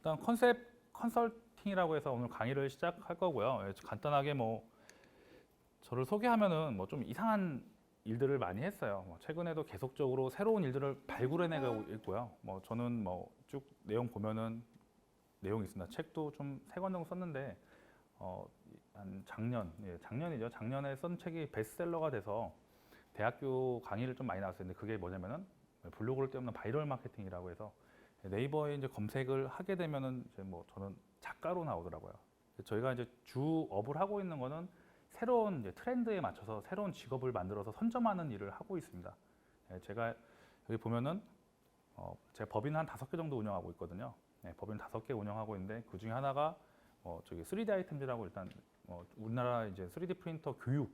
일단 컨셉 컨설팅이라고 해서 오늘 강의를 시작할 거고요. 간단하게 뭐 저를 소개하면은 뭐 좀 이상한 일들을 많이 했어요. 최근에도 계속적으로 새로운 일들을 발굴해내고 있고요. 저는 쭉 내용 보면은 내용이 있습니다. 책도 좀 3권 정도 썼는데 한 작년이죠. 작년에 쓴 책이 베스트셀러가 돼서 대학교 강의를 좀 많이 나왔어요. 근데 그게 뭐냐면은 블로그를 떼우는 바이럴 마케팅이라고 해서 네이버에 이제 검색을 하게 되면은 이제 저는 작가로 나오더라고요. 저희가 이제 주업을 하고 있는 거는 새로운 이제 트렌드에 맞춰서 새로운 직업을 만들어서 선점하는 일을 하고 있습니다. 제가 여기 보면은 제가 법인 한 5개 정도 운영하고 있거든요. 법인 5개 운영하고 있는데 그 중에 하나가 저기 3D 아이템즈라고 일단 우리나라 이제 3D 프린터 교육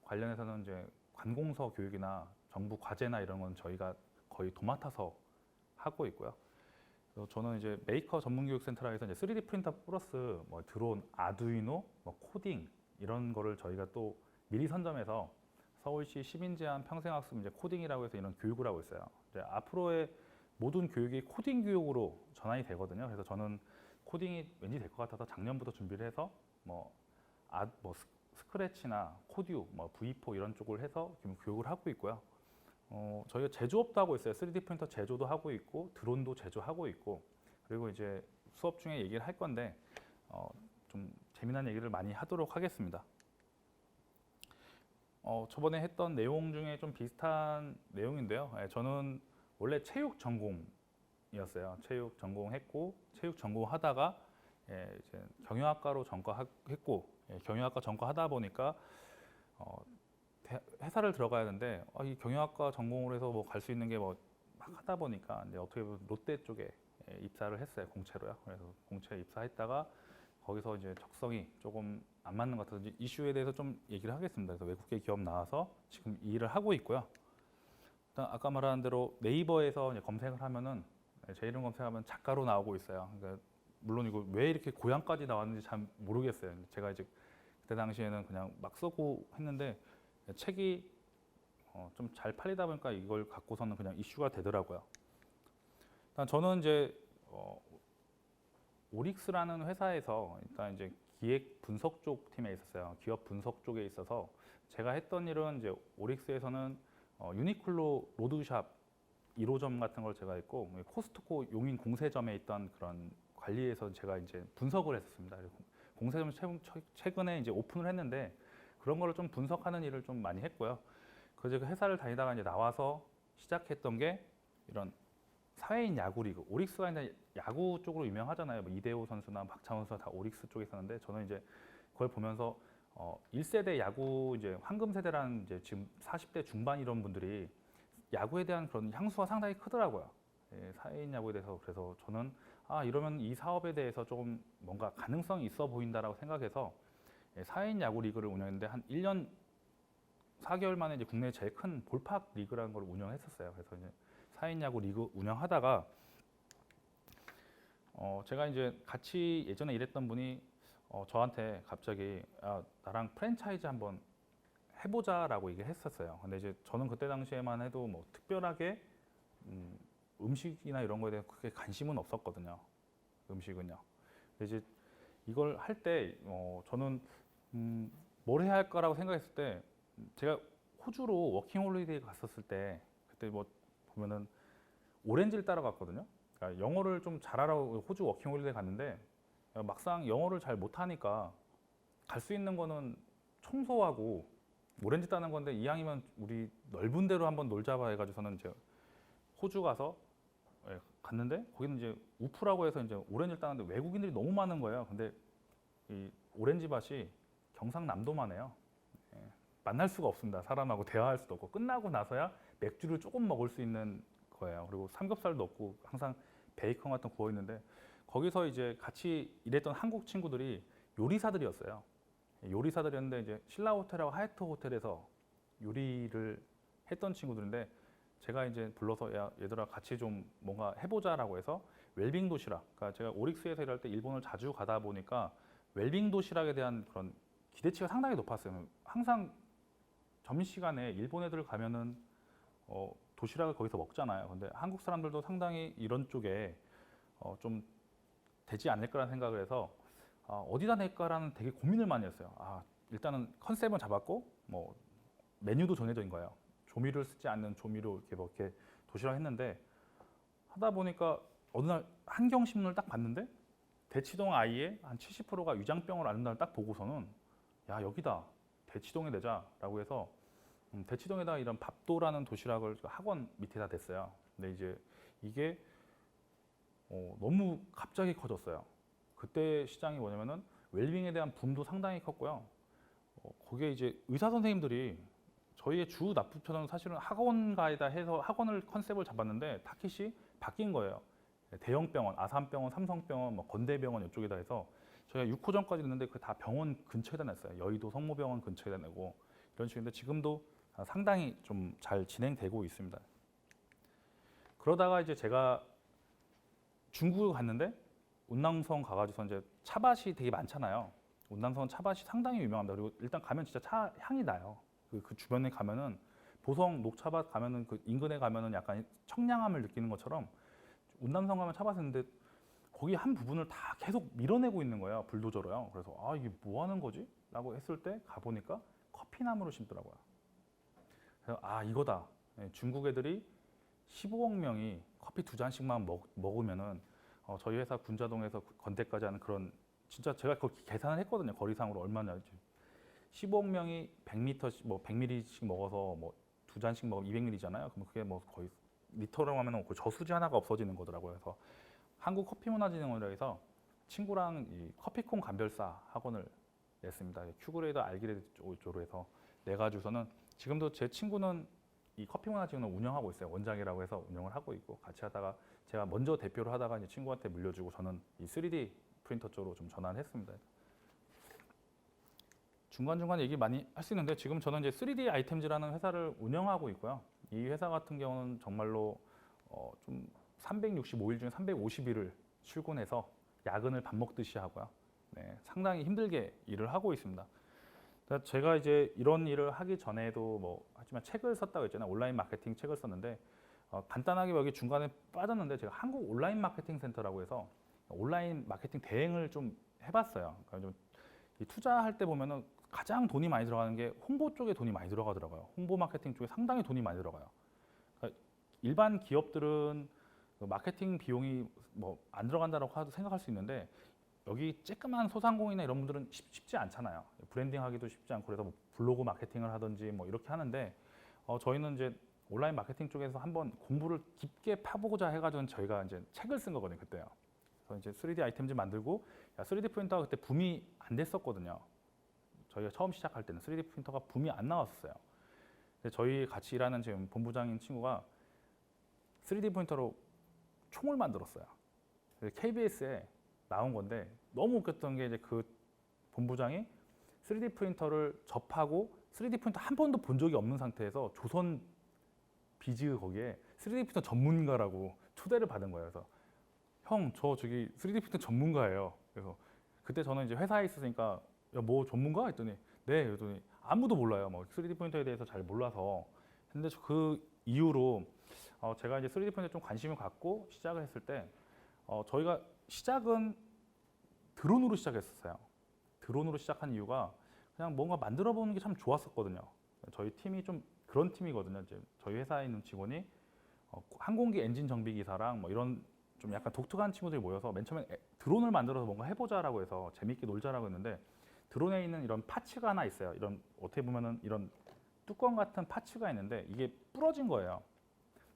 관련해서는 이제 관공서 교육이나 정부 과제나 이런 건 저희가 거의 도맡아서 하고 있고요. 그래서 저는 이제 메이커 전문교육센터라고 해서 이제 3D 프린터 플러스 드론, 아두이노, 코딩 이런 거를 저희가 또 미리 선점해서 서울시 시민제한 평생학습 이제 코딩이라고 해서 이런 교육을 하고 있어요. 이제 앞으로의 모든 교육이 코딩 교육으로 전환이 되거든요. 그래서 저는 코딩이 왠지 될 것 같아서 작년부터 준비를 해서 스크래치나 코듀, V4 이런 쪽을 해서 지금 교육을 하고 있고요. 저희가 제조업도 하고 있어요. 3D 프린터 제조도 하고 있고 드론도 제조하고 있고 그리고 이제 수업 중에 얘기를 할 건데 좀 재미난 얘기를 많이 하도록 하겠습니다. 저번에 했던 내용 중에 좀 비슷한 내용인데요. 저는 원래 체육 전공이었어요. 체육 전공했고 체육 전공하다가 이제 경영학과로 전과했고 경영학과 전과하다 보니까 회사를 들어가야 하는데 이 경영학과 전공을 해서 갈 수 있는 게 막 하다 보니까 이제 어떻게 보면 롯데 쪽에 입사를 했어요. 공채로요. 그래서 공채 입사했다가 거기서 이제 적성이 조금 안 맞는 것 같아서 이슈에 대해서 좀 얘기를 하겠습니다. 그래서 외국계 기업 나와서 지금 이 일을 하고 있고요. 일단 아까 말한 대로 네이버에서 이제 검색을 하면은 제 이름 검색하면 작가로 나오고 있어요. 그러니까 물론 이거 왜 이렇게 고향까지 나왔는지 잘 모르겠어요. 제가 이제 그때 당시에는 그냥 막 쓰고 했는데 책이 좀 잘 팔리다 보니까 이걸 갖고서는 그냥 이슈가 되더라고요. 일단 저는 이제 오릭스라는 회사에서 일단 이제 기획 분석 쪽 팀에 있었어요. 기업 분석 쪽에 있어서 제가 했던 일은 이제 오릭스에서는 유니클로 로드샵 1호점 같은 걸 제가 했고 코스트코 용인 공세점에 있던 그런 관리에서 제가 이제 분석을 했었습니다. 공세점 최근에 이제 오픈을 했는데 그런 거를 좀 분석하는 일을 좀 많이 했고요. 그래서 제가 회사를 다니다가 이제 나와서 시작했던 게 이런 사회인 야구 리그. 오릭스가 이제 야구 쪽으로 유명하잖아요. 이대호 선수나 박찬호 선수 다 오릭스 쪽에 있었는데 저는 이제 그걸 보면서 1세대 야구 이제 황금 세대라는 이제 지금 40대 중반 이런 분들이 야구에 대한 그런 향수가 상당히 크더라고요. 사회인 야구에 대해서. 그래서 저는 이러면 이 사업에 대해서 조금 뭔가 가능성이 있어 보인다라고 생각해서 사회인 야구 리그를 운영했는데 한 1년 4개월 만에 이제 국내 제일 큰 볼팍 리그라는 걸 운영했었어요. 그래서 이제 사회인 야구 리그 운영하다가 제가 이제 같이 예전에 일했던 분이 저한테 갑자기 나랑 프랜차이즈 한번 해보자라고 얘기를 했었어요. 근데 이제 저는 그때 당시에만 해도 특별하게 음식이나 이런 거에 대해 크게 관심은 없었거든요. 음식은요. 근데 이제 이걸 할 때 저는 뭘 해야 할까라고 생각했을 때 제가 호주로 워킹홀리데이 갔었을 때 그때 보면은 오렌지를 따라갔거든요. 그러니까 영어를 좀 잘하라고 호주 워킹홀리데이 갔는데 막상 영어를 잘 못하니까 갈 수 있는 거는 청소하고 오렌지 따는 건데 이왕이면 우리 넓은 데로 한번 놀자 봐 해가지고서는 이제 호주 가서 갔는데 거기는 이제 우프라고 해서 이제 오렌지를 따는데 외국인들이 너무 많은 거예요. 근데 이 오렌지 밭이 경상남도만 해요. 만날 수가 없습니다. 사람하고 대화할 수도 없고 끝나고 나서야 맥주를 조금 먹을 수 있는 거예요. 그리고 삼겹살도 없고 항상 베이컨 같은 거 구워 있는데 거기서 이제 같이 일했던 한국 친구들이 요리사들이었어요. 요리사들이었는데 이제 신라 호텔하고 하얏트 호텔에서 요리를 했던 친구들인데 제가 이제 불러서 야 얘들아 같이 좀 뭔가 해보자라고 해서 웰빙 도시락. 그러니까 제가 오릭스에서 일할 때 일본을 자주 가다 보니까 웰빙 도시락에 대한 그런 기대치가 상당히 높았어요. 항상 점심시간에 일본 애들 가면은 도시락을 거기서 먹잖아요. 근데 한국 사람들도 상당히 이런 쪽에 좀 되지 않을까라는 생각을 해서 어디다 낼까라는 되게 고민을 많이 했어요. 일단은 컨셉은 잡았고 뭐 메뉴도 정해져 있는 거예요. 조미료를 쓰지 않는 조미료 이렇게 뭐 이렇게 도시락 했는데 하다 보니까 어느 날 한경신문을 딱 봤는데 대치동 아이의 한 70%가 위장병을 앓는다는 걸 딱 보고서는 야 여기다 대치동에 내자라고 해서 대치동에다 이런 밥도라는 도시락을 학원 밑에다 댔어요. 근데 이제 이게 너무 갑자기 커졌어요. 그때 시장이 뭐냐면은 웰빙에 대한 붐도 상당히 컸고요. 거기에 이제 의사 선생님들이 저희의 주 납부처는 사실은 학원가에다 해서 학원을 컨셉을 잡았는데 타깃이 바뀐 거예요. 대형 병원, 아산병원, 삼성병원, 뭐 건대병원 이쪽에다 해서 저희가 6호점까지 있는데 그 다 병원 근처에다 냈어요. 여의도 성모병원 근처에다 내고 이런 식인데 지금도 상당히 좀 잘 진행되고 있습니다. 그러다가 이제 제가 중국을 갔는데 운남성 가가지고 이제 차밭이 되게 많잖아요. 운남성 차밭이 상당히 유명합니다. 그리고 일단 가면 진짜 차 향이 나요. 그 주변에 가면은 보성 녹차밭 가면은 그 인근에 가면은 약간 청량함을 느끼는 것처럼 운남성 가면 차밭이 있는데 거기 한 부분을 다 계속 밀어내고 있는 거예요. 불도저로요. 그래서 이게 뭐 하는 거지? 라고 했을 때 가보니까 커피나무를 심더라고요. 그래서 이거다. 중국 애들이 15억 명이 커피 2잔씩만 먹으면은 저희 회사 군자동에서 건대까지 하는 그런 진짜 제가 그렇게 계산을 했거든요. 거리상으로 얼마냐지. 15억 명이 100m 뭐 100ml씩 먹어서 뭐 2잔씩 먹으면 200ml잖아요. 그럼 그게 뭐 거의 리터로 하면 그 저수지 하나가 없어지는 거더라고요. 그래서 한국 커피문화진흥원이라 해서 친구랑 이 커피콩 감별사 학원을 냈습니다. 큐그레이드, 알기레이드 쪽으로 해서 내가지고서는 지금도 제 친구는 이 커피문화진흥원 운영하고 있어요. 원장이라고 해서 운영을 하고 있고 같이 하다가 제가 먼저 대표를 하다가 이제 친구한테 물려주고 저는 이 3D 프린터 쪽으로 좀 전환을 했습니다. 중간중간 얘기 많이 할 수 있는데 지금 저는 이제 3D 아이템즈라는 회사를 운영하고 있고요. 이 회사 같은 경우는 정말로 좀 365일 중에 350일을 출근해서 야근을 밥 먹듯이 하고요. 네, 상당히 힘들게 일을 하고 있습니다. 제가 이제 이런 일을 하기 전에도 뭐 하지만 책을 썼다고 했잖아요. 온라인 마케팅 책을 썼는데 간단하게 여기 중간에 빠졌는데 제가 한국 온라인 마케팅 센터라고 해서 온라인 마케팅 대행을 좀 해봤어요. 그러니까 좀 이 투자할 때 보면은 가장 돈이 많이 들어가는 게 홍보 쪽에 돈이 많이 들어가더라고요. 홍보 마케팅 쪽에 상당히 돈이 많이 들어가요. 그러니까 일반 기업들은 그 마케팅 비용이 뭐 안 들어간다라고 생각할 수 있는데 여기 쬐끄만 소상공인이나 이런 분들은 쉽지 않잖아요. 브랜딩하기도 쉽지 않고 그래서 뭐 블로그 마케팅을 하든지 뭐 이렇게 하는데 저희는 이제 온라인 마케팅 쪽에서 한번 공부를 깊게 파보고자 해가지고 저희가 이제 책을 쓴 거거든요 그때요. 그래서 이제 3D 아이템즈 만들고 3D 프린터가 그때 붐이 안 됐었거든요. 저희가 처음 시작할 때는 3D 프린터가 붐이 안 나왔었어요. 근데 저희 같이 일하는 지금 본부장인 친구가 3D 프린터로 총을 만들었어요. KBS에 나온 건데 너무 웃겼던 게 이제 그 본부장이 3D 프린터를 접하고 3D 프린터 한 번도 본 적이 없는 상태에서 조선 비즈 거기에 3D 프린터 전문가라고 초대를 받은 거예요. 그래서 형, 저기 3D 프린터 전문가예요. 그래서 그때 저는 이제 회사에 있으니까 야, 뭐 전문가? 했더니 네. 그랬더니 아무도 몰라요. 뭐 3D 프린터에 대해서 잘 몰라서. 근데 그 이후로 제가 이제 3D 프린터에 좀 관심을 갖고 시작을 했을 때 저희가 시작은 드론으로 시작했었어요. 드론으로 시작한 이유가 그냥 뭔가 만들어 보는 게 참 좋았었거든요. 저희 팀이 좀 그런 팀이거든요. 이제 저희 회사에 있는 직원이 항공기 엔진 정비 기사랑 뭐 이런 좀 약간 독특한 친구들이 모여서 맨 처음에 드론을 만들어서 뭔가 해보자라고 해서 재밌게 놀자라고 했는데 드론에 있는 이런 파츠가 하나 있어요. 이런 어떻게 보면은 이런 뚜껑 같은 파츠가 있는데 이게 부러진 거예요.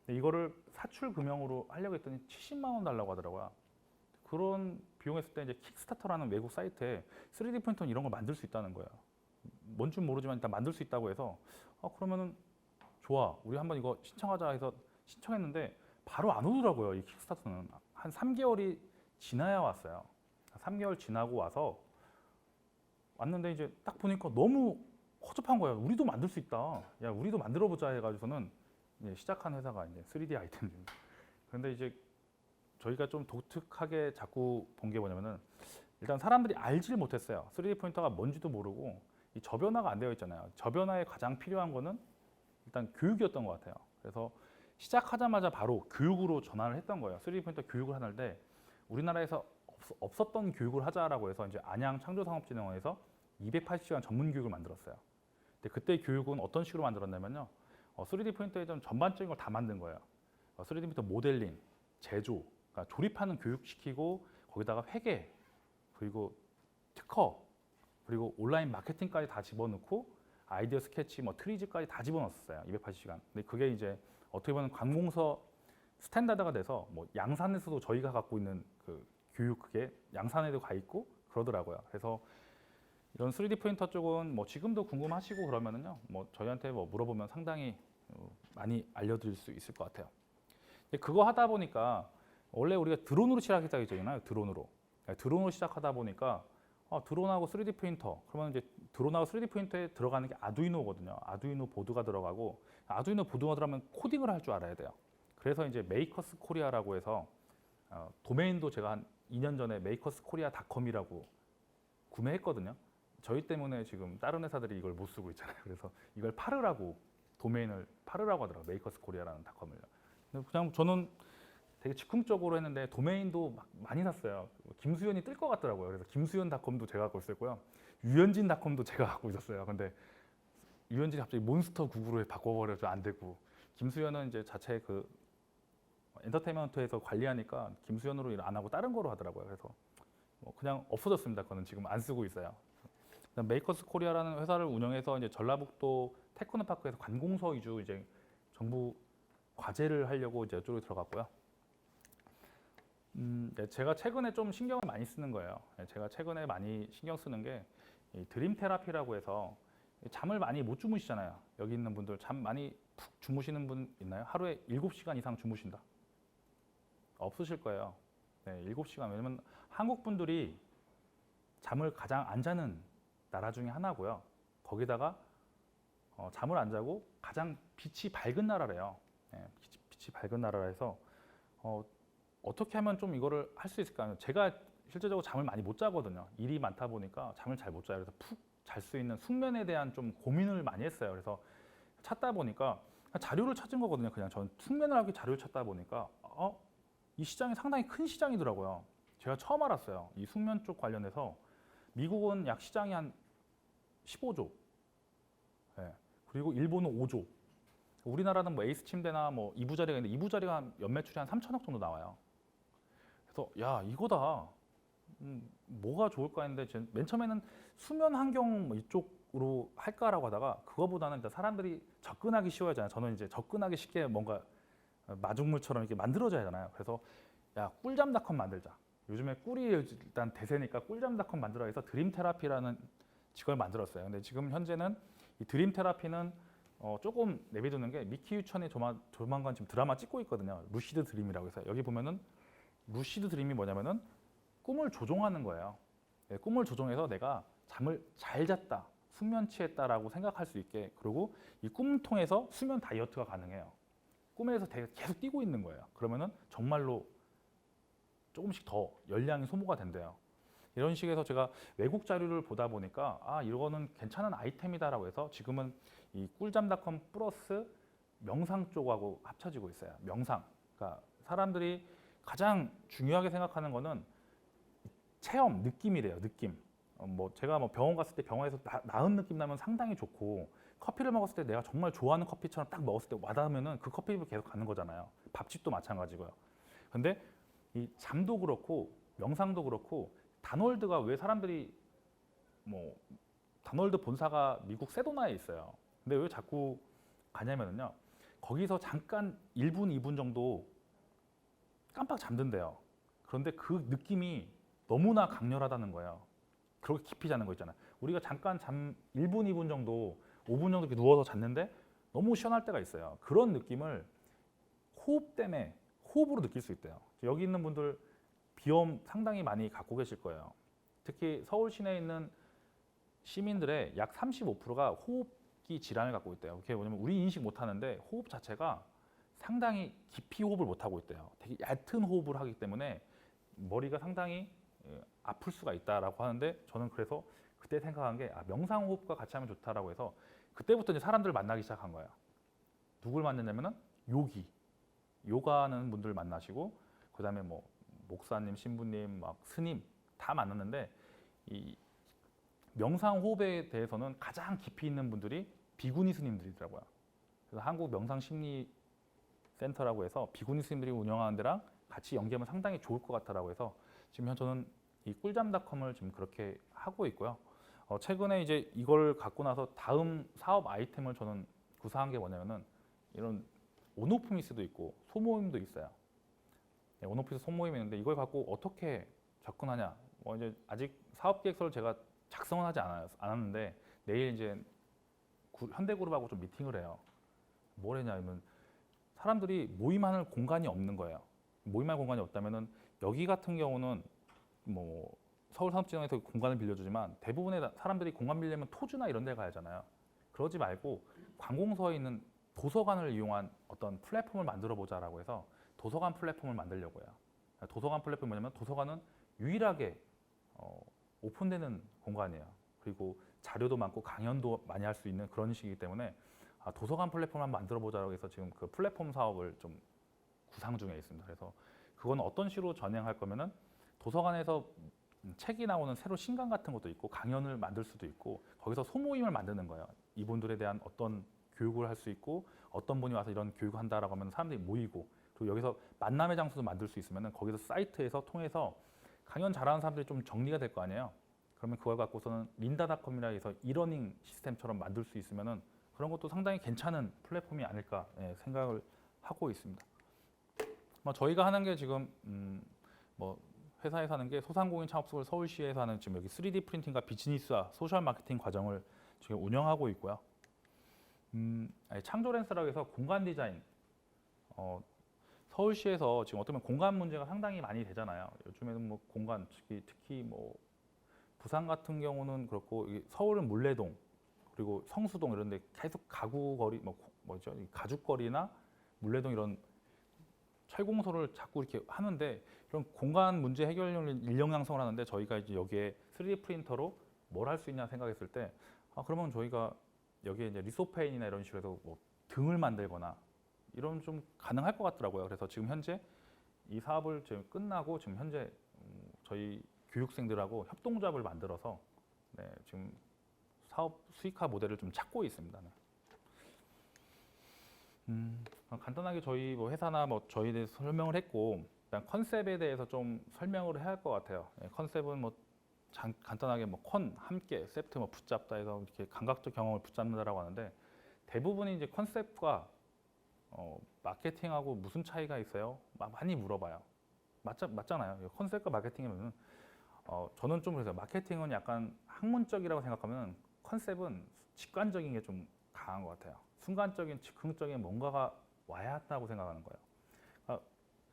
근데 이거를 사출 금형으로 하려고 했더니 70만 원 달라고 하더라고요. 그런 비용했을 때 이제 킥스타터라는 외국 사이트에 3D 프린터는 이런 걸 만들 수 있다는 거예요. 뭔지 모르지만 일단 만들 수 있다고 해서 그러면은 좋아. 우리 한번 이거 신청하자 해서 신청했는데 바로 안 오더라고요. 이 킥스타터는 한 3개월이 지나야 왔어요. 3개월 지나고 와서 왔는데 이제 딱 보니까 너무 허접한 거예요. 우리도 만들 수 있다. 야, 우리도 만들어 보자 해가지고서는 이제 시작한 회사가 이제 3D 아이템입니다. 그런데 이제 저희가 좀 독특하게 자꾸 본 게 뭐냐면은 일단 사람들이 알지를 못했어요. 3D 프린터가 뭔지도 모르고 이 저변화가 안 되어 있잖아요. 저변화에 가장 필요한 거는 일단 교육이었던 것 같아요. 그래서 시작하자마자 바로 교육으로 전환을 했던 거예요. 3D 프린터 교육을 하는데 우리나라에서 없었던 교육을 하자라고 해서 이제 안양 창조산업진흥원에서 280시간 전문 교육을 만들었어요. 근데 그때 교육은 어떤 식으로 만들었냐면요. 3D 프린터에 좀 전반적인 걸 다 만든 거예요. 3D 프린터 모델링, 제조, 그러니까 조립하는 교육시키고 거기다가 회계, 그리고 특허, 그리고 온라인 마케팅까지 다 집어넣고 아이디어 스케치, 뭐 트리즈까지 다 집어넣었어요. 280시간. 근데 그게 이제 어떻게 보면 관공서 스탠다드가 돼서 뭐 양산에서도 저희가 갖고 있는 그 교육 그게 양산에도 가 있고 그러더라고요. 그래서 이런 3D 프린터 쪽은 뭐 지금도 궁금하시고 그러면은요, 뭐 저희한테 뭐 물어보면 상당히 많이 알려드릴 수 있을 것 같아요. 근데 그거 하다 보니까 원래 우리가 드론으로 시작했잖아요. 드론으로 시작하다 보니까 드론하고 3D 프린터 그러면 이제 드론하고 3D 프린터에 들어가는 게 아두이노거든요. 아두이노 보드가 들어가고 아두이노 보드가 들어가면 코딩을 할 줄 알아야 돼요. 그래서 이제 메이커스 코리아라고 해서 도메인도 제가 한 2년 전에 메이커스 코리아닷컴이라고 구매했거든요. 저희 때문에 지금 다른 회사들이 이걸 못 쓰고 있잖아요. 그래서 이걸 팔으라고 도메인을 팔으라고 하더라고요. 메이커스 코리아라는 닷컴을. 그냥 저는 되게 즉흥적으로 했는데 도메인도 막 많이 샀어요. 김수현이 뜰 것 같더라고요. 그래서 김수현닷컴도 제가 갖고 있었고요. 유현진닷컴도 제가 갖고 있었어요. 근데 유현진이 갑자기 몬스터 구구로 바꿔버려서 안 되고 김수현은 이제 자체 그 엔터테인먼트에서 관리하니까 김수현으로 일 안 하고 다른 거로 하더라고요. 그래서 그냥 없어졌습니다. 그거는 지금 안 쓰고 있어요. 메이커스 코리아라는 회사를 운영해서 이제 전라북도 테크노파크에서 관공서 위주 이제 정부 과제를 하려고 이제 이쪽으로 들어갔고요. 제가 최근에 좀 신경을 많이 쓰는 거예요. 제가 최근에 많이 신경 쓰는 게 이 드림 테라피라고 해서 잠을 많이 못 주무시잖아요. 여기 있는 분들 잠 많이 푹 주무시는 분 있나요? 하루에 7시간 이상 주무신다. 없으실 거예요. 네, 7시간. 왜냐면 한국 분들이 잠을 가장 안 자는 나라 중에 하나고요. 거기다가 잠을 안 자고 가장 빛이 밝은 나라래요. 네, 빛이 밝은 나라라서 어떻게 하면 좀 이거를 할 수 있을까요? 제가 실제적으로 잠을 많이 못 자거든요. 일이 많다 보니까 잠을 잘 못 자요. 그래서 푹 잘 수 있는 숙면에 대한 좀 고민을 많이 했어요. 그래서 찾다 보니까 자료를 찾은 거거든요. 그냥 저는 숙면을 하기 자료를 찾다 보니까 이 시장이 상당히 큰 시장이더라고요. 제가 처음 알았어요. 이 숙면 쪽 관련해서 미국은 약 시장이 한 15조, 네. 그리고 일본은 5조. 우리나라는 뭐 에이스 침대나 뭐 이부자리가 있는데 이부자리가 연매출이 한 3천억 정도 나와요. 그래서 야 이거다. 뭐가 좋을까 했는데 맨 처음에는 수면 환경 뭐 이쪽으로 할까라고 하다가 그거보다는 일단 사람들이 접근하기 쉬워야잖아요. 저는 이제 접근하기 쉽게 뭔가 마중물처럼 이렇게 만들어져야 하잖아요. 그래서 야 꿀잠닷컴 만들자. 요즘에 꿀이 일단 대세니까 꿀잠닷컴 만들어 해서 드림테라피라는 직업을 만들었어요. 근데 지금 현재는 이 드림테라피는 조금 내비두는 게 미키 유천이 조만간 지금 드라마 찍고 있거든요. 루시드 드림이라고 해서 여기 보면은 루시드 드림이 뭐냐면은 꿈을 조종하는 거예요. 네, 꿈을 조종해서 내가 잠을 잘 잤다, 숙면 취했다라고 생각할 수 있게 그리고 이 꿈을 통해서 수면 다이어트가 가능해요. 꿈에서 계속 뛰고 있는 거예요. 그러면은 정말로 조금씩 더 열량이 소모가 된대요. 이런 식에서 제가 외국 자료를 보다 보니까 이거는 괜찮은 아이템이다라고 해서 지금은 이 꿀잠닷컴 플러스 명상 쪽하고 합쳐지고 있어요. 명상. 그러니까 사람들이 가장 중요하게 생각하는 거는 체험, 느낌이래요. 느낌. 제가 뭐 병원 갔을 때 병원에서 나은 느낌 나면 상당히 좋고 커피를 먹었을 때 내가 정말 좋아하는 커피처럼 딱 먹었을 때 와닿으면은 그 커피집을 계속 가는 거잖아요. 밥집도 마찬가지고요. 근데 이 잠도 그렇고 명상도 그렇고 다놀드가 왜 사람들이 뭐 다놀드 본사가 미국 세도나에 있어요. 근데 왜 자꾸 가냐면요. 거기서 잠깐 1분, 2분 정도 깜빡 잠든대요. 그런데 그 느낌이 너무나 강렬하다는 거예요. 그렇게 깊이 자는 거 있잖아요. 우리가 잠깐 1분, 2분 정도, 5분 정도 이렇게 누워서 잤는데 너무 시원할 때가 있어요. 그런 느낌을 호흡 때문에 호흡으로 느낄 수 있대요. 여기 있는 분들 비염 상당히 많이 갖고 계실 거예요. 특히 서울 시내에 있는 시민들의 약 35%가 호흡기 질환을 갖고 있대요. 그게 뭐냐면 우리 인식 못 하는데 호흡 자체가 상당히 깊이 호흡을 못 하고 있대요. 되게 얕은 호흡을 하기 때문에 머리가 상당히 아플 수가 있다라고 하는데 저는 그래서 그때 생각한 게 명상 호흡과 같이 하면 좋다라고 해서 그때부터 이제 사람들을 만나기 시작한 거예요. 누굴 만났냐면은 요가하는 분들 만나시고 그다음에 뭐 목사님, 신부님, 막 스님 다 만났는데 이 명상 호흡에 대해서는 가장 깊이 있는 분들이 비구니 스님들이더라고요. 그래서 한국 명상 심리 센터라고 해서 비구니 스님들이 운영하는 데랑 같이 연계하면 상당히 좋을 것 같다라고 해서 지금 저는 이 꿀잠닷컴을 지금 그렇게 하고 있고요. 최근에 이제 이걸 갖고 나서 다음 사업 아이템을 저는 구사한 게 뭐냐면은 이런 온오프미스도 있고 소모임도 있어요. 네, 온오프미스 소모임이 있는데 이걸 갖고 어떻게 접근하냐. 이제 아직 사업 계획서를 제가 작성은 하지 않았는데 내일 이제 현대그룹하고 좀 미팅을 해요. 뭘 했냐면 사람들이 모임할 공간이 없는 거예요. 모임할 공간이 없다면은 여기 같은 경우는 뭐 서울산업진흥에서 공간을 빌려주지만 대부분의 사람들이 공간 빌리려면 토주나 이런 데 가야 하잖아요. 그러지 말고 관공서에 있는 도서관을 이용한 어떤 플랫폼을 만들어 보자라고 해서 도서관 플랫폼을 만들려고 해요. 도서관 플랫폼이 뭐냐면 도서관은 유일하게 오픈되는 공간이에요. 그리고 자료도 많고 강연도 많이 할 수 있는 그런 식이기 때문에 도서관 플랫폼을 한번 만들어 보자고 해서 지금 그 플랫폼 사업을 좀 구상 중에 있습니다. 그래서 그건 어떤 식으로 전행할 거면은 도서관에서 책이 나오는 새로 신간 같은 것도 있고 강연을 만들 수도 있고 거기서 소모임을 만드는 거예요. 이분들에 대한 어떤 교육을 할 수 있고 어떤 분이 와서 이런 교육을 한다라고 하면 사람들이 모이고 그리고 여기서 만남의 장소도 만들 수 있으면은 거기서 사이트에서 통해서 강연 잘하는 사람들이 좀 정리가 될 거 아니에요. 그러면 그걸 갖고서는 린다닷컴이라 해서 이러닝 시스템처럼 만들 수 있으면은 그런 것도 상당히 괜찮은 플랫폼이 아닐까 생각을 하고 있습니다. 저희가 하는 게 지금 뭐 회사에서 하는 게 소상공인 창업수를 서울시에서 하는 지금 여기 3D 프린팅과 비즈니스와 소셜 마케팅 과정을 지금 운영하고 있고요. 창조랜스라고 해서 공간 디자인. 서울시에서 지금 어떻게 보면 공간 문제가 상당히 많이 되잖아요. 요즘에는 뭐 공간 특히 뭐 부산 같은 경우는 그렇고 서울은 물레동 그리고 성수동 이런 데 계속 가구 거리 뭐죠? 가죽거리나 물레동 이런 철공소를 자꾸 이렇게 하는데 이런 공간 문제 해결용 인력 양성을 하는데 저희가 이제 여기에 3D 프린터로 뭘 할 수 있냐 생각했을 때 그러면 저희가 여기에 이제 리소페인이나 이런 식으로 해서 뭐 등을 만들거나 이런 좀 가능할 것 같더라고요. 그래서 지금 현재 이 사업을 지금 끝나고 지금 현재 저희 교육생들하고 협동조합을 만들어서 지금 사업 수익화 모델을 좀 찾고 있습니다. 간단하게 저희 뭐 회사나 뭐 저희에 대해서 설명을 했고 일단 컨셉에 대해서 좀 설명을 해야 할 것 같아요. 컨셉은 뭐 간단하게 뭐 함께 세트 뭐 붙잡다 해서 이렇게 감각적 경험을 붙잡는다라고 하는데 대부분이 이제 컨셉과 마케팅하고 무슨 차이가 있어요? 많이 물어봐요. 맞잖아요. 컨셉과 마케팅이면 저는 좀 그래서 마케팅은 약간 학문적이라고 생각하면 컨셉은 직관적인 게 좀 강한 것 같아요. 순간적인 즉흥적인 뭔가가 와야 한다고 생각하는 거예요.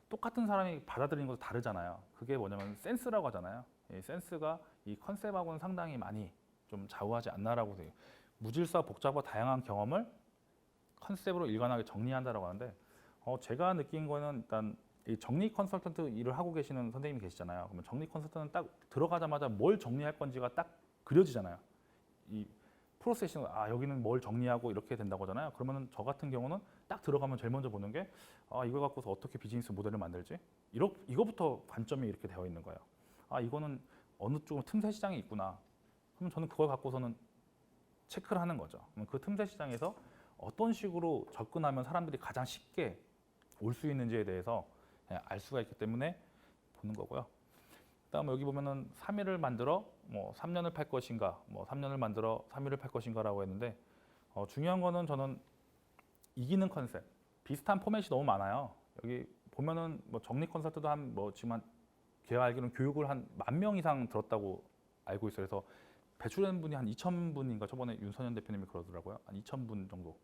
똑같은 사람이 받아들이는 것도 다르잖아요. 그게 뭐냐면 센스라고 하잖아요. 이 센스가 이 컨셉하고는 상당히 많이 좀 좌우하지 않나라고 생각해요. 무질서 복잡하고 다양한 경험을 컨셉으로 일관하게 정리한다라고 하는데 제가 느낀 거는 일단 이 정리 컨설턴트 일을 하고 계시는 선생님이 계시잖아요. 그러면 정리 컨설턴트는 딱 들어가자마자 뭘 정리할 건지가 딱 그려지잖아요. 이 프로세싱 여기는 뭘 정리하고 이렇게 된다고 하잖아요. 그러면 저 같은 경우는 딱 들어가면 제일 먼저 보는 게 이걸 갖고서 어떻게 비즈니스 모델을 만들지? 이거부터 관점이 이렇게 되어 있는 거예요. 이거는 어느 쪽은 틈새 시장이 있구나. 그러면 저는 그걸 갖고서는 체크를 하는 거죠. 그럼 그 틈새 시장에서 어떤 식으로 접근하면 사람들이 가장 쉽게 올 수 있는지에 대해서 알 수가 있기 때문에 보는 거고요. 그다음 여기 보면은 3일을 만들어 뭐 3년을 팔 것인가, 뭐 3년을 만들어 3일을 팔 것인가라고 했는데 중요한 거는 저는 이기는 컨셉. 비슷한 포맷이 너무 많아요. 여기 보면은 뭐 정리 컨설트도 한 뭐 지금 제가 알기로는 교육을 한 10,000명 이상 들었다고 알고 있어요. 그래서 배출된 분이 한 2,000분인가 저번에 윤선현 대표님이 그러더라고요. 한 2,000분 정도.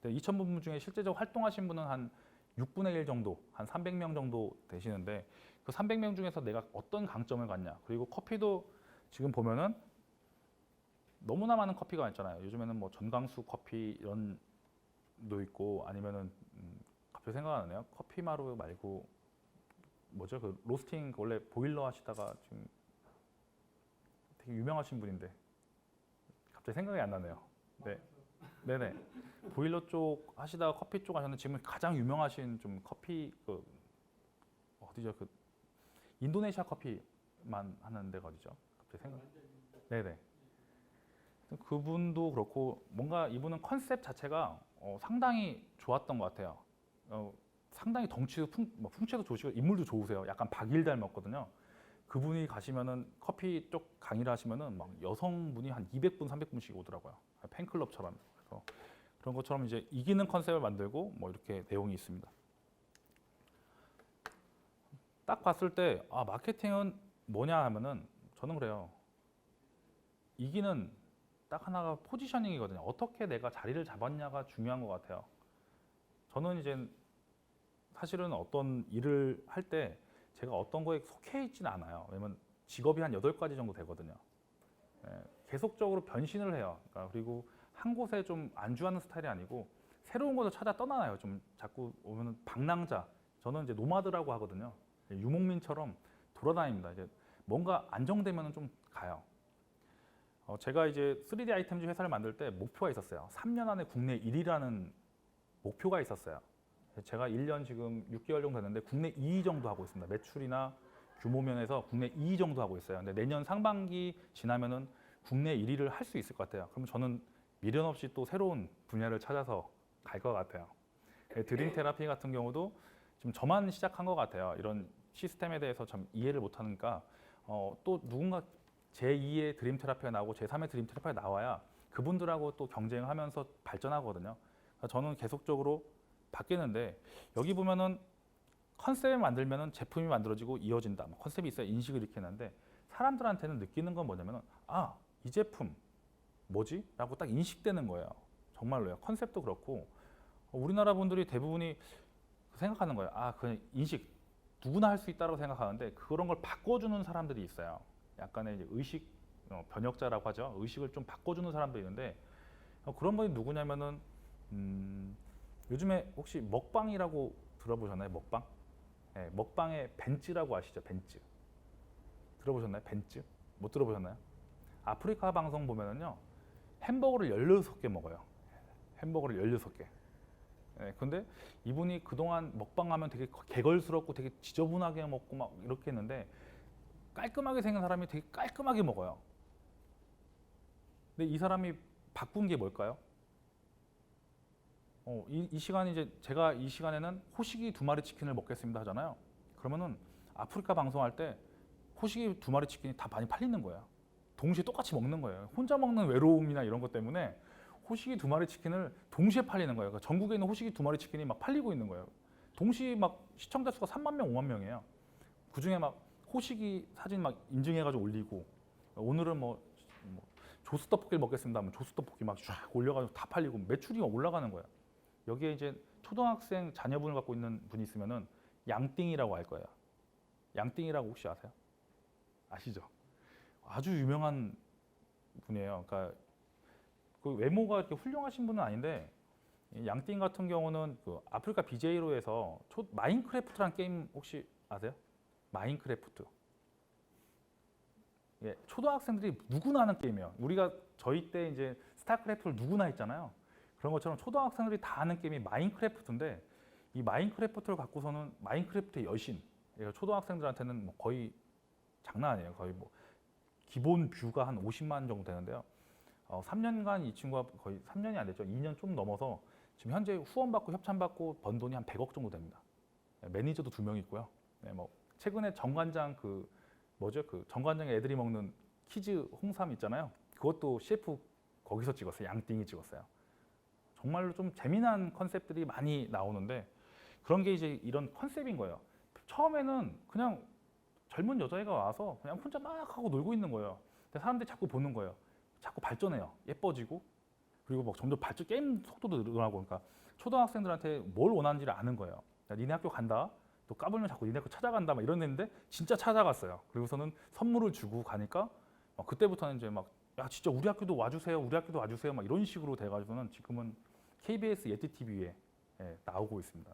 근데 2,000분 중에 실제적으로 활동하신 분은 한 6분의 1 정도, 한 300명 정도 되시는데 그 300명 중에서 내가 어떤 강점을 갖냐. 그리고 커피도 지금 보면은 너무나 많은 커피가 있잖아요. 요즘에는 뭐 전광수 커피 이런 도 있고 아니면은 갑자기 생각 안 나네요. 커피 마루 말고 뭐죠? 그 로스팅 원래 보일러 하시다가 지금 되게 유명하신 분인데 갑자기 생각이 안 나네요. 네, 네네. 보일러 쪽 하시다가 커피 쪽 하셨는데 지금 가장 유명하신 좀 커피 어디죠? 인도네시아 커피만 하는 데가 어디죠? 갑자기 생각. 네네. 그분도 그렇고 뭔가 이분은 컨셉 자체가 상당히 좋았던 것 같아요. 상당히 덩치도 풍채도 좋으시고 인물도 좋으세요. 약간 박일 닮았거든요. 그분이 가시면은 커피 쪽 강의를 하시면은 막 여성분이 한 200분, 300분씩 오더라고요. 팬클럽처럼. 그래서 그런 것처럼 이제 이기는 컨셉을 만들고 뭐 이렇게 내용이 있습니다. 딱 봤을 때 마케팅은 뭐냐 하면은 저는 그래요. 이기는 딱 하나가 포지셔닝이거든요. 어떻게 내가 자리를 잡았냐가 중요한 것 같아요. 저는 이제 사실은 어떤 일을 할 때 제가 어떤 거에 속해 있지는 않아요. 왜냐면 직업이 한 8가지 정도 되거든요. 계속적으로 변신을 해요. 그러니까 그리고 한 곳에 좀 안주하는 스타일이 아니고 새로운 곳을 찾아 떠나요. 좀 자꾸 오면 방랑자. 저는 이제 노마드라고 하거든요. 유목민처럼 돌아다닙니다. 이제 뭔가 안정되면 좀 가요. 제가 이제 3D 아이템즈 회사를 만들 때 목표가 있었어요. 3년 안에 국내 1위라는 목표가 있었어요. 제가 1년 지금 6개월 정도 됐는데 국내 2위 정도 하고 있습니다. 매출이나 규모 면에서 국내 2위 정도 하고 있어요. 근데 내년 상반기 지나면은 국내 1위를 할 수 있을 것 같아요. 그럼 저는 미련 없이 또 새로운 분야를 찾아서 갈 것 같아요. 드림 테라피 같은 경우도 지금 저만 시작한 것 같아요. 이런 시스템에 대해서 좀 이해를 못하니까 또 누군가 제2의 드림 테라피가 나오고 제3의 드림 테라피가 나와야 그분들하고 또 경쟁하면서 발전하거든요. 그러니까 저는 계속적으로 바뀌는데 여기 보면은 컨셉을 만들면은 제품이 만들어지고 이어진다. 컨셉이 있어야 인식을 일으키는데 사람들한테는 느끼는 건 뭐냐면은 이 제품 뭐지? 라고 딱 인식되는 거예요. 정말로요. 컨셉도 그렇고 우리나라 분들이 대부분이 생각하는 거예요. 그 인식 누구나 할 수 있다고 생각하는데 그런 걸 바꿔주는 사람들이 있어요. 약간의 이제 의식 변혁자라고 하죠. 의식을 좀 바꿔주는 사람들이 있는데 그런 분이 누구냐면은 요즘에 혹시 먹방이라고 들어보셨나요? 먹방? 네, 먹방의 벤츠라고 아시죠? 벤츠. 들어보셨나요? 벤츠? 못 들어보셨나요? 아프리카 방송 보면은요. 햄버거를 16개 먹어요. 햄버거를 16개. 네, 근데 이분이 그동안 먹방하면 되게 개걸스럽고 되게 지저분하게 먹고 막 이렇게 했는데 깔끔하게 생긴 사람이 되게 깔끔하게 먹어요. 근데 이 사람이 바꾼 게 뭘까요? 이 시간이 이제 제가 이 시간에는 호식이 2마리 치킨을 먹겠습니다 하잖아요. 그러면은 아프리카 방송할 때 호식이 2마리 치킨이 다 많이 팔리는 거예요. 동시에 똑같이 먹는 거예요. 혼자 먹는 외로움이나 이런 것 때문에 호식이 2마리 치킨을 동시에 팔리는 거예요. 그러니까 전국에 있는 호식이 2마리 치킨이 막 팔리고 있는 거예요. 동시에 막 시청자 수가 3만 명, 5만 명이에요. 그 중에 막 호식이 사진 막 인증해가지고 올리고 오늘은 뭐 조스 떡볶이를 먹겠습니다 하면 조스 떡볶이 막 쫙 올려가지고 다 팔리고 매출이 올라가는 거예요. 여기에 이제 초등학생 자녀분을 갖고 있는 분이 있으면은 양띵이라고 할 거예요. 양띵이라고 혹시 아세요? 아시죠? 아주 유명한 분이에요. 그러니까 그 외모가 이렇게 훌륭하신 분은 아닌데 이 양띵 같은 경우는 그 아프리카 BJ로 해서 마인크래프트라는 게임 혹시 아세요? 마인크래프트. 예, 초등학생들이 누구나 하는 게임이에요. 우리가 저희 때 이제 스타크래프트를 누구나 했잖아요. 그런 것처럼 초등학생들이 다 아는 게임이 마인크래프트인데 이 마인크래프트를 갖고서는 마인크래프트의 여신. 초등학생들한테는 뭐 거의 장난 아니에요. 거의 뭐 기본 뷰가 한 50만 정도 되는데요. 3년간 이 친구가 거의 3년이 안 됐죠. 2년 좀 넘어서 지금 현재 후원받고 협찬받고 번 돈이 한 100억 정도 됩니다. 매니저도 2명 있고요. 네, 뭐 최근에 정관장 그 정관장에 애들이 먹는 키즈 홍삼 있잖아요. 그것도 CF 거기서 찍었어요. 양띵이 찍었어요. 정말로 좀 재미난 컨셉들이 많이 나오는데 그런 게 이제 이런 컨셉인 거예요. 처음에는 그냥 젊은 여자애가 와서 그냥 혼자 막 하고 놀고 있는 거예요. 근데 사람들이 자꾸 보는 거예요. 자꾸 발전해요. 예뻐지고 그리고 막 점점 발전 게임 속도도 늘어나고 그러니까 초등학생들한테 뭘 원하는지를 아는 거예요. 야, 니네 학교 간다. 또 까불면 자꾸 니네 학교 찾아간다 막 이랬는데 진짜 찾아갔어요. 그리고서는 선물을 주고 가니까 그때부터는 이제 막 야 진짜 우리 학교도 와주세요. 우리 학교도 와주세요. 막 이런 식으로 돼가지고는 지금은 KBS 예티TV에 나오고 있습니다.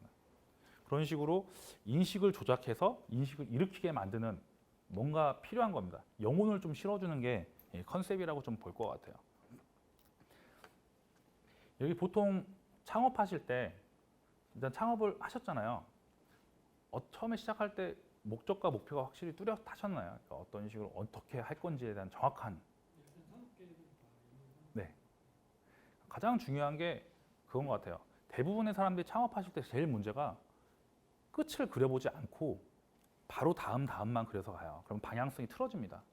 그런 식으로 인식을 조작해서 인식을 일으키게 만드는 뭔가 필요한 겁니다. 영혼을 좀 실어주는 게 컨셉이라고 좀 볼 것 같아요. 여기 보통 창업하실 때 일단 창업을 하셨잖아요. 처음에 시작할 때 목적과 목표가 확실히 뚜렷하셨나요? 그러니까 어떤 식으로 어떻게 할 건지에 대한 정확한. 네. 가장 중요한 게 그건 것 같아요. 대부분의 사람들이 창업하실 때 제일 문제가 끝을 그려보지 않고 바로 다음만 그려서 가요. 그럼 방향성이 틀어집니다.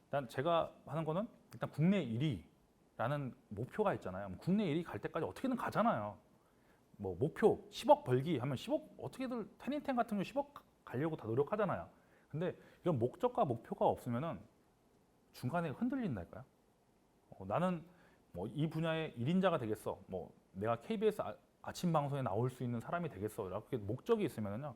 일단 제가 하는 거는 일단 국내 1위라는 목표가 있잖아요. 국내 1위 갈 때까지 어떻게든 가잖아요. 뭐 목표 10억 벌기 하면 10억 어떻게든 테니텐 같은 경우 10억 가려고 다 노력하잖아요. 근데 이런 목적과 목표가 없으면은 중간에 흔들린달까요? 나는 뭐 이 분야의 1인자가 되겠어. 뭐 내가 KBS 아침 방송에 나올 수 있는 사람이 되겠어. 이렇게 목적이 있으면은요.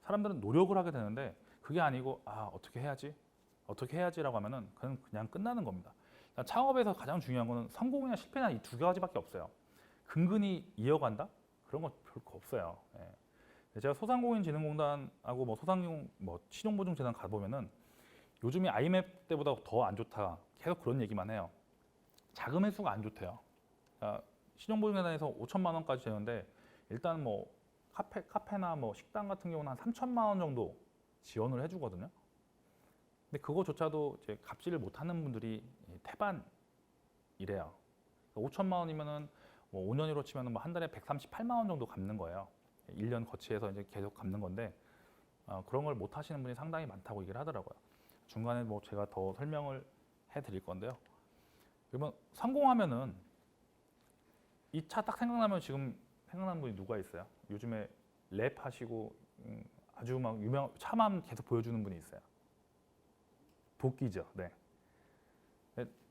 사람들은 노력을 하게 되는데 그게 아니고 어떻게 해야지라고 하면은 그냥 끝나는 겁니다. 그러니까 창업에서 가장 중요한 거는 성공이나 실패나 이 두 가지밖에 없어요. 근근히 이어간다? 그런 거 별거 없어요. 예. 제가 소상공인진흥공단하고 뭐 소상공 뭐 신용보증재단 가보면은 요즘이 IMF 때보다 더 안 좋다. 계속 그런 얘기만 해요. 자금의 수가 안 좋대요. 그러니까 신용보증재단에서 5천만 원까지 되는데 일단 뭐 카페나 뭐 식당 같은 경우는 한 3천만 원 정도 지원을 해주거든요. 근데 그거조차도 이제 갚지를 못하는 분들이 태반이래요. 5천만 원이면은 뭐 5년으로 치면은 뭐 한 달에 138만 원 정도 갚는 거예요. 1년 거치해서 이제 계속 갚는 건데 그런 걸 못 하시는 분이 상당히 많다고 얘기를 하더라고요. 중간에 뭐 제가 더 설명을 해드릴 건데요. 그러면 성공하면은 이 차 딱 생각나면 지금 생각나는 분이 누가 있어요? 요즘에 랩 하시고 아주 막 유명 차만 계속 보여주는 분이 있어요. 도끼죠. 네.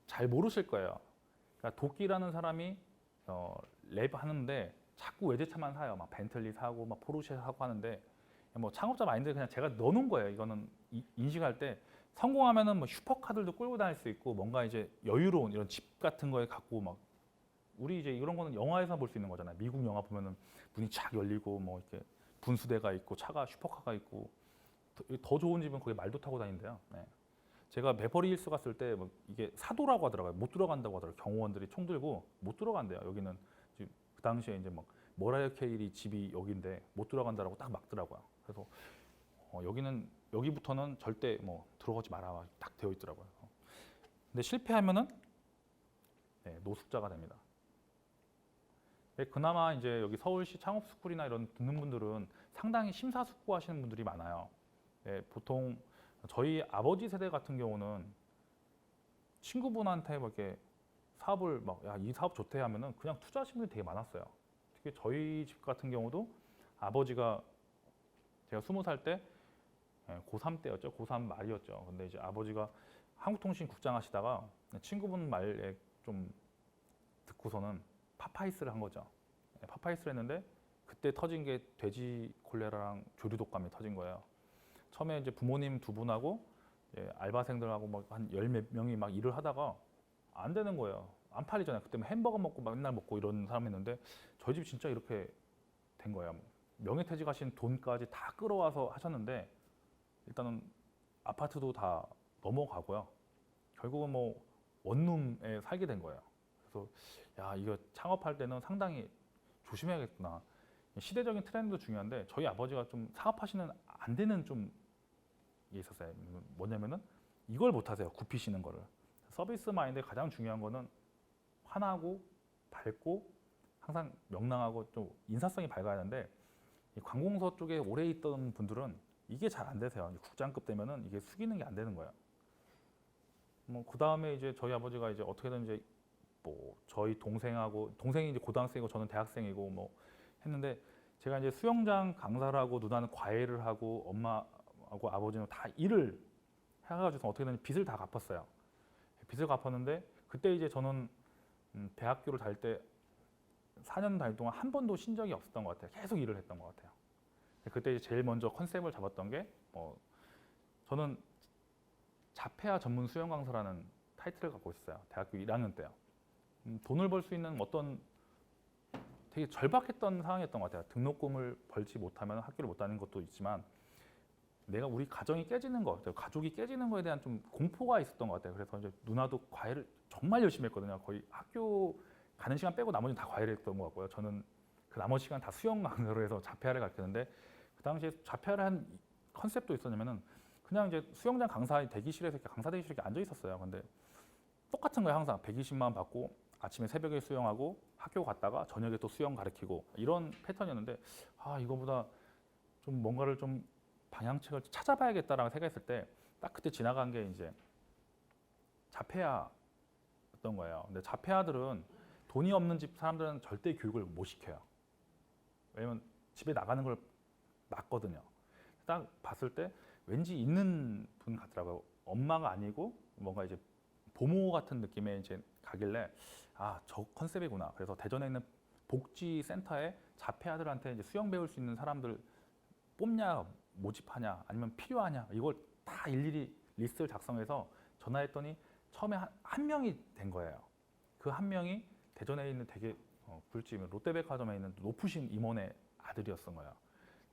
잘 모르실 거예요. 그러니까 도끼라는 사람이 랩 하는데 자꾸 외제차만 사요. 막 벤틀리 사고 막 포르쉐 사고 하는데 뭐 창업자 마인드 그냥 제가 넣어놓은 거예요. 이거는 인식할 때 성공하면은 뭐 슈퍼카들도 끌고 다닐 수 있고 뭔가 이제 여유로운 이런 집 같은 거에 갖고 막 우리 이제 이런 거는 영화에서 볼 수 있는 거잖아요. 미국 영화 보면은 문이 쫙 열리고 뭐 이렇게 분수대가 있고 차가 슈퍼카가 있고 더 좋은 집은 거기 말도 타고 다닌대요. 네. 제가 베버리 힐스 갔을 때 뭐 이게 사도라고 하더라고요. 못 들어간다고 하더라고요. 경호원들이 총 들고 못 들어간대요. 여기는 지금 그 당시에 이제 막 머라이어 케일이 집이 여기인데 못 들어간다라고 딱 막더라고요. 그래서 여기부터는 절대 뭐 들어가지 마라 딱 되어 있더라고요. 근데 실패하면은 노숙자가 됩니다. 그나마 이제 여기 서울시 창업스쿨이나 이런 듣는 분들은 상당히 심사숙고하시는 분들이 많아요. 보통 저희 아버지 세대 같은 경우는 친구분한테 막 이렇게 사업을 막 야 이 사업 좋대 하면은 그냥 투자하시는 분이 되게 많았어요. 특히 저희 집 같은 경우도 아버지가 제가 20살 때 고3 때였죠. 고3 말이었죠. 근데 이제 아버지가 한국통신 국장 하시다가 친구분 말에 좀 듣고서는 파파이스를 한 거죠. 파파이스를 했는데 그때 터진 게 돼지 콜레라랑 조류 독감이 터진 거예요. 처음에 이제 부모님 두 분하고 알바생들하고 막 한 열 몇 명이 막 일을 하다가 안 되는 거예요. 안 팔리잖아요. 그때 햄버거 먹고 맨날 먹고 이런 사람이 있는데 저희 집 진짜 이렇게 된 거예요. 명예퇴직하신 돈까지 다 끌어와서 하셨는데 일단은 아파트도 다 넘어가고요. 결국은 뭐 원룸에 살게 된 거예요. 그래서 야 이거 창업할 때는 상당히 조심해야겠구나. 시대적인 트렌드도 중요한데 저희 아버지가 좀 사업하시는 안 되는 좀 게 있었어요. 뭐냐면은 이걸 못 하세요. 굽히시는 거를. 서비스 마인드의 가장 중요한 거는 환하고 밝고 항상 명랑하고 좀 인사성이 밝아야 하는데 이 관공서 쪽에 오래 있던 분들은 이게 잘 안 되세요. 국장급 되면은 이게 숙이는 게 안 되는 거예요. 뭐 그 다음에 이제 저희 아버지가 이제 어떻게든 이제 뭐 저희 동생이 이제 고등학생이고 저는 대학생이고 뭐 했는데 제가 이제 수영장 강사를 하고 누나는 과외를 하고 엄마하고 아버지는 다 일을 해가지고 어떻게 든 빚을 다 갚았어요. 빚을 갚았는데 그때 이제 저는 대학교를 다닐 때 4년 다닐 동안 한 번도 쉰 적이 없었던 것 같아요. 계속 일을 했던 것 같아요. 그때 이제 제일 먼저 컨셉을 잡았던 게 저는 자폐아 전문 수영 강사라는 타이틀을 갖고 있었어요. 대학교 1학년 때요. 돈을 벌 수 있는 어떤 되게 절박했던 상황이었던 것 같아요. 등록금을 벌지 못하면 학교를 못 다니는 것도 있지만 우리 가정이 깨지는 거, 가족이 깨지는 거에 대한 좀 공포가 있었던 것 같아요. 그래서 이제 누나도 과외를 정말 열심히 했거든요. 거의 학교 가는 시간 빼고 나머지는 다 과외를 했던 것 같고요. 저는 그 나머지 시간 다 수영 강사로 해서 자폐아를 가르쳤는데 그 당시에 자폐아를 한 컨셉도 있었냐면은 그냥 이제 수영장 강사 대기실에서 이렇게 강사 대기실에 이렇게 앉아 있었어요. 근데 똑같은 거예요. 항상 120만 원 받고 아침에 새벽에 수영하고 학교 갔다가 저녁에 또 수영 가르치고 이런 패턴이었는데 이거보다 좀 뭔가를 좀 방향책을 찾아봐야겠다라고 생각했을 때 딱 그때 지나간 게 이제 자폐아였던 거예요. 근데 자폐아들은 돈이 없는 집 사람들은 절대 교육을 못 시켜요. 왜냐면 집에 나가는 걸 맞거든요. 딱 봤을 때 왠지 있는 분 같더라고요. 엄마가 아니고 뭔가 이제 보모 같은 느낌의 이제 가길래 저 컨셉이구나. 그래서 대전에 있는 복지센터에 자폐아들한테 이제 수영 배울 수 있는 사람들 뽑냐, 모집하냐, 아니면 필요하냐 이걸 다 일일이 리스트를 작성해서 전화했더니 처음에 한 명이 된 거예요. 그 한 명이 대전에 있는 되게 굴집 롯데백화점에 있는 높으신 임원의 아들이었던 거예요.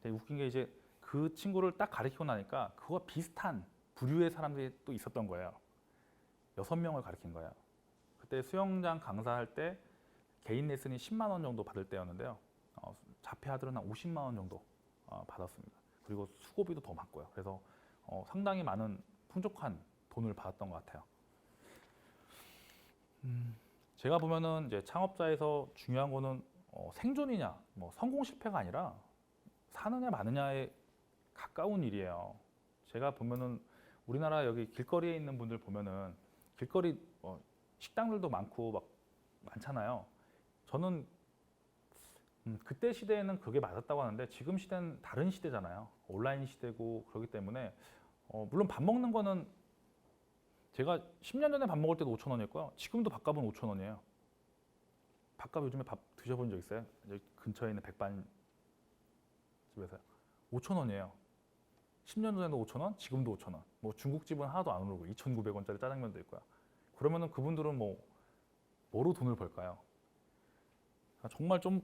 근데 웃긴 게 이제 그 친구를 딱 가르치고 나니까 그와 비슷한 부류의 사람들이 또 있었던 거예요. 6명을 가르친 거예요. 그때 수영장 강사할 때 개인 레슨이 10만 원 정도 받을 때였는데요. 자폐아들은 한 50만 원 정도 받았습니다. 그리고 수고비도 더 많고요. 그래서 상당히 많은 풍족한 돈을 받았던 것 같아요. 제가 보면은 이제 창업자에서 중요한 거는 생존이냐, 뭐 성공 실패가 아니라 사느냐 마느냐에 가까운 일이에요. 제가 보면은 우리나라 여기 길거리에 있는 분들 보면은 길거리 식당들도 많고 막 많잖아요. 저는 그때 시대에는 그게 맞았다고 하는데 지금 시대는 다른 시대잖아요. 온라인 시대고 그렇기 때문에 물론 밥 먹는 거는 제가 10년 전에 밥 먹을 때도 5천 원이었고요. 지금도 밥값은 5천 원이에요. 밥값 요즘에 밥 드셔본 적 있어요? 여기 근처에 있는 백반 집에서요. 5천 원이에요. 10년 전에도 5천 원, 지금도 5천 원. 뭐 중국집은 하나도 안 오르고 2,900원짜리 짜장면도 있고요. 그러면은 그분들은 뭐로 돈을 벌까요? 정말 좀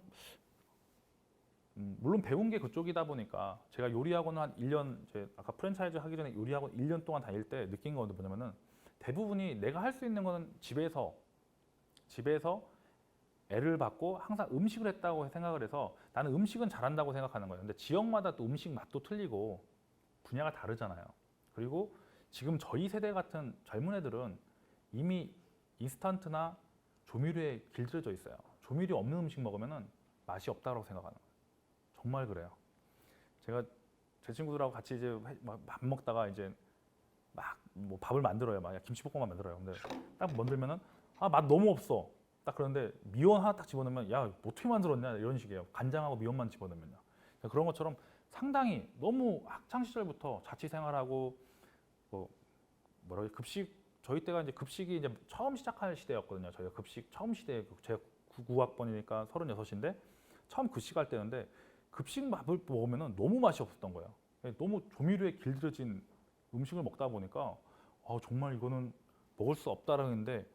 물론 배운 게 그쪽이다 보니까 제가 요리학원 한 1년 아까 프랜차이즈 하기 전에 요리학원 1년 동안 다닐 때 느낀 건 뭐냐면은 대부분이 내가 할 수 있는 거는 집에서 애를 받고 항상 음식을 했다고 생각을 해서 나는 음식은 잘한다고 생각하는 거예요. 근데 지역마다 또 음식 맛도 틀리고 분야가 다르잖아요. 그리고 지금 저희 세대 같은 젊은 애들은 이미 인스턴트나 조미료에 길들여져 있어요. 조미료 없는 음식 먹으면은 맛이 없다고 생각하는 거예요. 정말 그래요. 제가 제 친구들하고 같이 이제 밥 먹다가 이제 막 뭐 밥을 만들어요. 막 김치볶음밥 만들어요. 근데 딱 만들면은 맛 너무 없어. 딱 그런데 미원 하나 딱 집어넣으면 야 어떻게 만들었냐 이런 식이에요. 간장하고 미원만 집어넣으면요. 그런 것처럼 상당히 너무 학창 시절부터 자취 생활하고 급식 저희 때가 이제 급식이 이제 처음 시작할 시대였거든요. 저희가 급식 처음 시대 제가 99학번이니까 36인데 처음 급식할 때였는데 급식 밥을 먹으면 너무 맛이 없었던 거예요. 너무 조미료에 길들여진 음식을 먹다 보니까 정말 이거는 먹을 수 없다라는데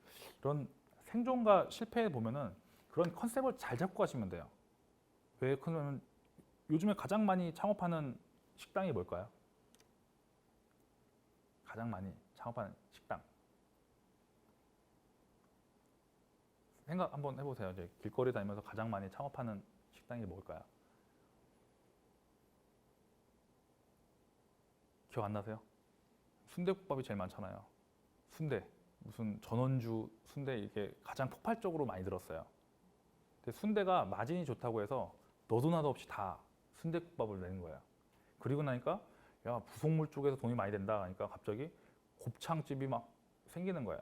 이런 생존과 실패에 보면은 그런 컨셉을 잘 잡고 가시면 돼요. 왜 그러면 요즘에 가장 많이 창업하는 식당이 뭘까요? 가장 많이 창업하는 식당. 생각 한번 해보세요. 이제 길거리 다니면서 가장 많이 창업하는 식당이 뭘까요? 기억 안 나세요? 순대국밥이 제일 많잖아요. 순대, 무슨 전원주 순대 이게 가장 폭발적으로 많이 들었어요. 근데 순대가 마진이 좋다고 해서 너도 나도 없이 다 순대국밥을 내는 거예요. 그리고 나니까 야 부속물 쪽에서 돈이 많이 된다 하니까 갑자기 곱창집이 막 생기는 거야.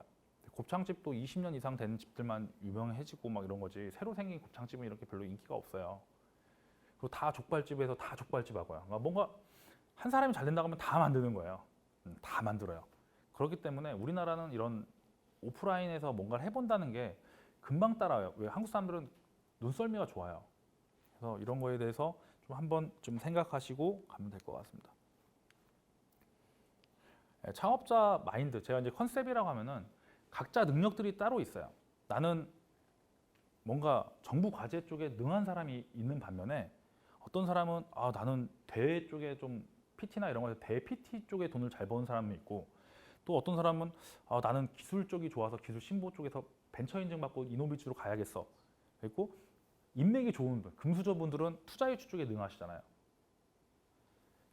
곱창집도 20년 이상 된 집들만 유명해지고 막 이런 거지 새로 생긴 곱창집은 이렇게 별로 인기가 없어요. 그리고 다 족발집에서 다 족발집 하고요. 그러니까 뭔가 한 사람이 잘 된다고 하면 다 만드는 거예요. 다 만들어요. 그렇기 때문에 우리나라는 이런 오프라인에서 뭔가를 해본다는 게 금방 따라와요. 왜 한국 사람들은 눈썰미가 좋아요. 그래서 이런 거에 대해서 좀 한번 좀 생각하시고 가면 될 것 같습니다. 창업자 마인드, 제가 이제 컨셉이라고 하면은 각자 능력들이 따로 있어요. 나는 뭔가 정부 과제 쪽에 능한 사람이 있는 반면에 어떤 사람은 나는 대외 쪽에 좀 PT나 이런 거에서 대 PT 쪽에 돈을 잘 버는 사람이 있고 또 어떤 사람은 나는 기술 쪽이 좋아서 기술 신보 쪽에서 벤처 인증 받고 이노비츠로 가야겠어. 그리고 인맥이 좋은 분, 금수저 분들은 투자 유치 쪽에 능하시잖아요.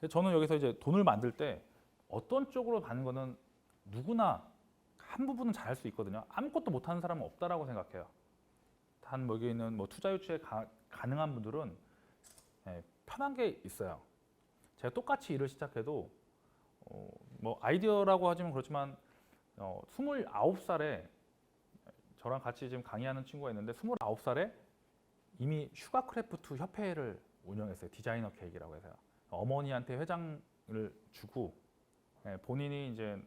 저는 여기서 이제 돈을 만들 때 어떤 쪽으로 가는 거는 누구나 한 부분은 잘할 수 있거든요. 아무것도 못하는 사람은 없다라고 생각해요. 단 여기 있는 뭐 투자 유치에 가능한 분들은 편한 게 있어요. 제가 똑같이 일을 시작해도 뭐 아이디어라고 하지만 그렇지만 29살에 저랑 같이 지금 강의하는 친구가 있는데 29살에 이미 슈가크래프트 협회를 운영했어요. 디자이너 케이크라고 해서요. 어머니한테 회장을 주고 본인이 이제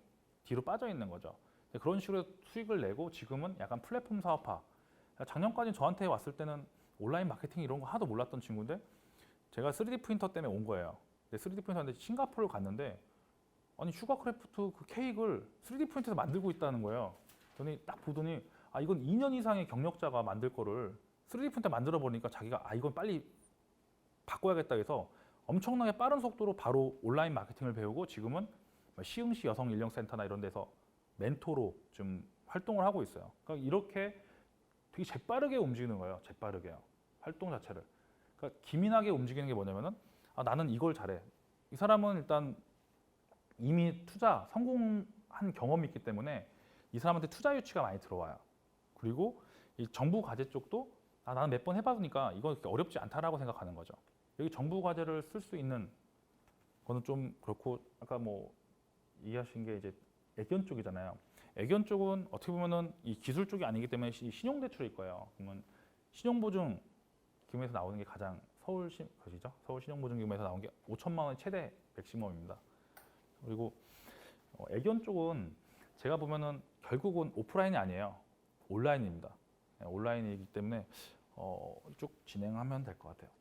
뒤로 빠져 있는 거죠. 그런 식으로 수익을 내고 지금은 약간 플랫폼 사업화. 작년까지 저한테 왔을 때는 온라인 마케팅 이런 거 하나도 몰랐던 친구인데 제가 3D 프린터 때문에 온 거예요. 3D 프린터인데 싱가포르를 갔는데 아니 슈가크래프트 그 케이크를 3D 프린터에서 만들고 있다는 거예요. 저는 딱 보더니 아 이건 2년 이상의 경력자가 만들 거를 3D 프린터 만들어 버리니까 자기가 아 이건 빨리 바꿔야겠다 해서 엄청나게 빠른 속도로 바로 온라인 마케팅을 배우고 지금은 시흥시 여성인력센터나 이런 데서 멘토로 좀 활동을 하고 있어요. 그러니까 이렇게 되게 재빠르게 움직이는 거예요. 재빠르게요. 활동 자체를. 그러니까 기민하게 움직이는 게 뭐냐면은 아, 나는 이걸 잘해. 이 사람은 일단 이미 투자 성공한 경험이 있기 때문에 이 사람한테 투자 유치가 많이 들어와요. 그리고 이 정부 과제 쪽도 아, 나는 몇 번 해봤으니까 이거 그렇게 어렵지 않다라고 생각하는 거죠. 여기 정부 과제를 쓸 수 있는 거는 좀 그렇고 아까 뭐 이해하신 게 이제 애견 쪽이잖아요. 애견 쪽은 어떻게 보면은 이 기술 쪽이 아니기 때문에 신용대출일 거예요. 그러면 신용보증 기금에서 나오는 게 가장 서울 신용보증기금에서 나온 게 5천만 원이 최대 맥시멈입니다. 그리고 애견 쪽은 제가 보면은 결국은 오프라인이 아니에요. 온라인입니다. 온라인이기 때문에 쭉 진행하면 될 것 같아요.